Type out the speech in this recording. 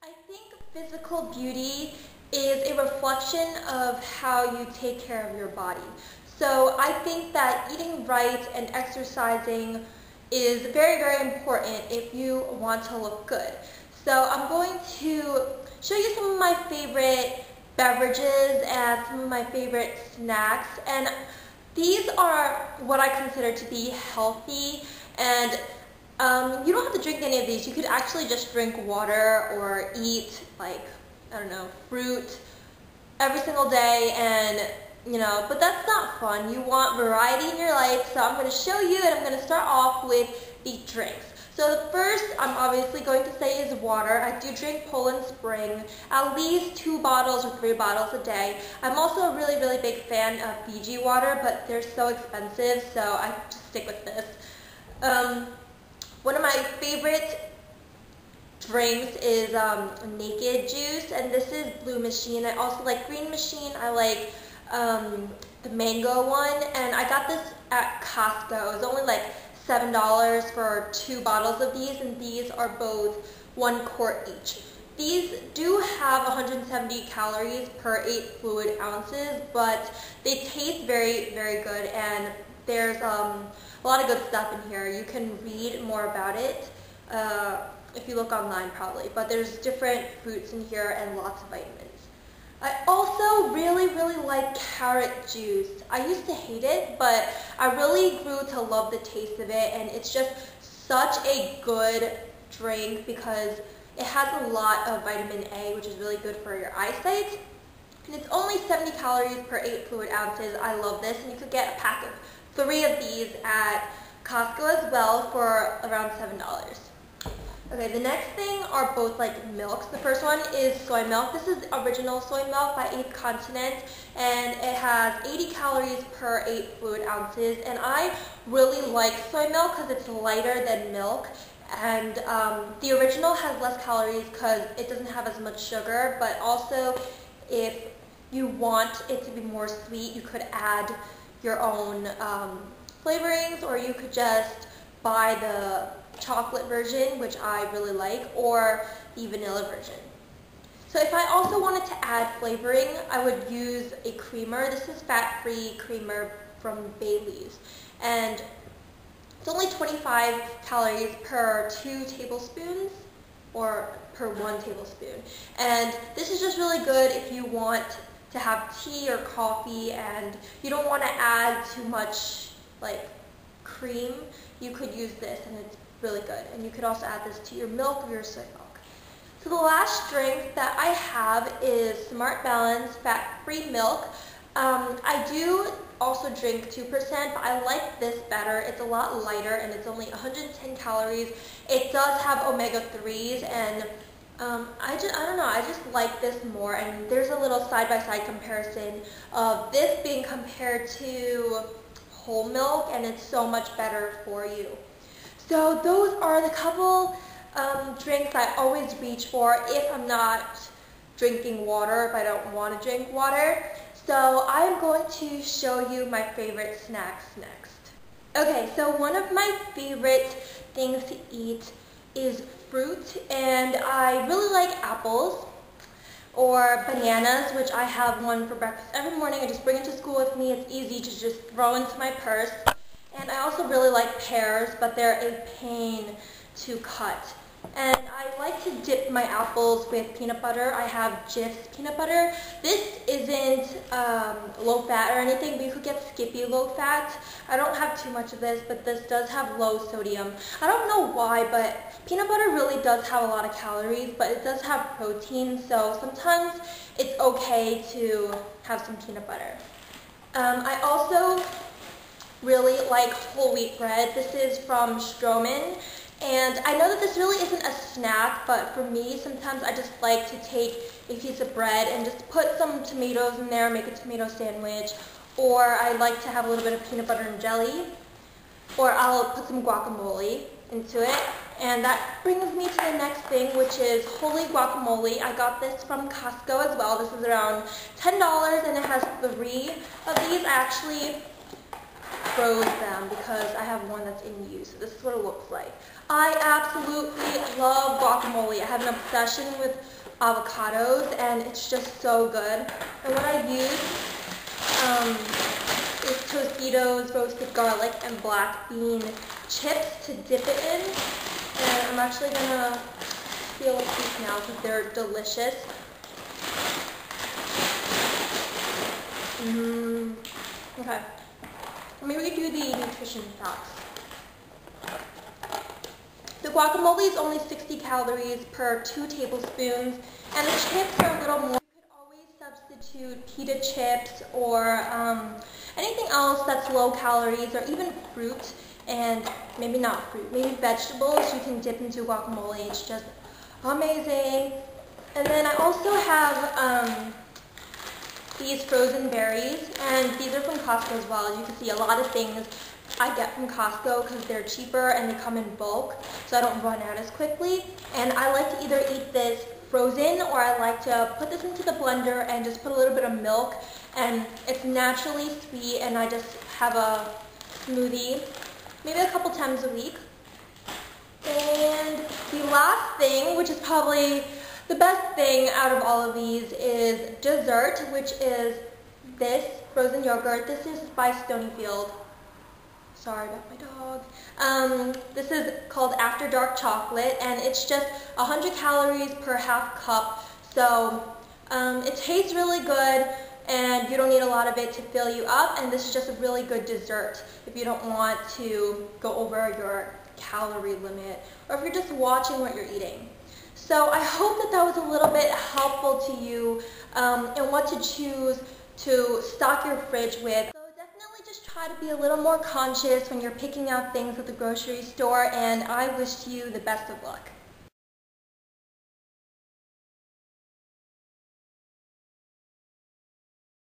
I think physical beauty is a reflection of how you take care of your body. So I think that eating right and exercising is very, very important if you want to look good. So I'm going to show you some of my favorite beverages and some of my favorite snacks. And these are what I consider to be healthy, and you don't have to drink any of these. You could actually just drink water or eat, like, I don't know, fruit every single day, and but that's not fun. You want variety in your life, so I'm going to show you, and I'm going to start off with the drinks. So the first I'm obviously going to say is water. I do drink Poland Spring, at least 2 bottles or 3 bottles a day. I'm also a really, really big fan of Fiji water, but they're so expensive, so I just stick with this. One of my favorite drinks is Naked Juice, and this is Blue Machine. I also like Green Machine. I like the mango one, and I got this at Costco. It was only like $7 for 2 bottles of these, and these are both 1 quart each. These do have 170 calories per 8 fluid ounces, but they taste very, very good, and there's a lot of good stuff in here. You can read more about it if you look online probably, but there's different fruits in here and lots of vitamins. I also really, really like carrot juice. I used to hate it, but I really grew to love the taste of it, and it's just such a good drink because it has a lot of vitamin A, which is really good for your eyesight. And it's only 70 calories per 8 fluid ounces. I love this, and you could get a pack of 3 of these at Costco as well for around $7. Okay, the next thing are both like milks. The first one is soy milk. This is original soy milk by 8th Continent, and it has 80 calories per 8 fluid ounces. And I really like soy milk because it's lighter than milk. And the original has less calories because it doesn't have as much sugar, but also if you want it to be more sweet, you could add your own flavorings, or you could just buy the chocolate version, which I really like, or the vanilla version. So if I also wanted to add flavoring, I would use a creamer. This is fat-free creamer from Bailey's, and it's only 25 calories per 2 tablespoons, or per 1 tablespoon. And this is just really good if you want to have tea or coffee and you don't want to add too much like cream. You could use this, and it's really good. And you could also add this to your milk or your soy milk. So the last drink that I have is Smart Balance fat-free milk. I do also drink 2%, but I like this better. It's a lot lighter, and it's only 110 calories. It does have omega-3s, and I don't know, I just like this more. And there's a little side-by-side comparison of this being compared to whole milk, and it's so much better for you. So those are the couple drinks I always reach for if I'm not drinking water, if I don't want to drink water. So I'm going to show you my favorite snacks next. Okay, so one of my favorite things to eat is fruit, and I really like apples or bananas, which I have one for breakfast every morning. I just bring it to school with me. It's easy to just throw into my purse. And I also really like pears, but they're a pain to cut. And I like to dip my apples with peanut butter. I have Jif's peanut butter. This isn't low fat or anything, but you could get Skippy low fat. I don't have too much of this, but this does have low sodium. I don't know why, but peanut butter really does have a lot of calories, but it does have protein, so sometimes it's okay to have some peanut butter. I also really like whole wheat bread. This is from Stroemann, and I know that this really isn't a snack, but for me, sometimes I just like to take a piece of bread and just put some tomatoes in there, make a tomato sandwich, or I like to have a little bit of peanut butter and jelly, or I'll put some guacamole into it. And that brings me to the next thing, which is holy guacamole. I got this from Costco as well. This is around $10, and it has 3 of these. I actually froze them because I have one that's in use. This is what it looks like. I absolutely love guacamole. I have an obsession with avocados, and it's just so good. And what I use is Tostitos, roasted garlic, and black bean chips to dip it in. And I'm actually gonna peel a piece now because they're delicious. Okay. Maybe we do the nutrition facts. The guacamole is only 60 calories per 2 tablespoons, and the chips are a little more. You could always substitute pita chips or anything else that's low calories, or even fruit, and maybe not fruit, maybe vegetables you can dip into guacamole. It's just amazing. And then I also have these frozen berries, and these are from Costco as well. As you can see, a lot of things I get from Costco because they're cheaper and they come in bulk, so I don't run out as quickly. And I like to either eat this frozen, or I like to put this into the blender and just put a little bit of milk, and it's naturally sweet, and I just have a smoothie maybe a couple times a week. And the last thing, which is probably the best thing out of all of these, is dessert, which is this frozen yogurt. This is by Stonyfield. Sorry about my dog. This is called After Dark Chocolate, and it's just 100 calories per half cup. So it tastes really good, and you don't need a lot of it to fill you up. And this is just a really good dessert if you don't want to go over your calorie limit, or if you're just watching what you're eating. So I hope that that was a little bit helpful to you in what to choose to stock your fridge with. So definitely just try to be a little more conscious when you're picking out things at the grocery store, and I wish you the best of luck.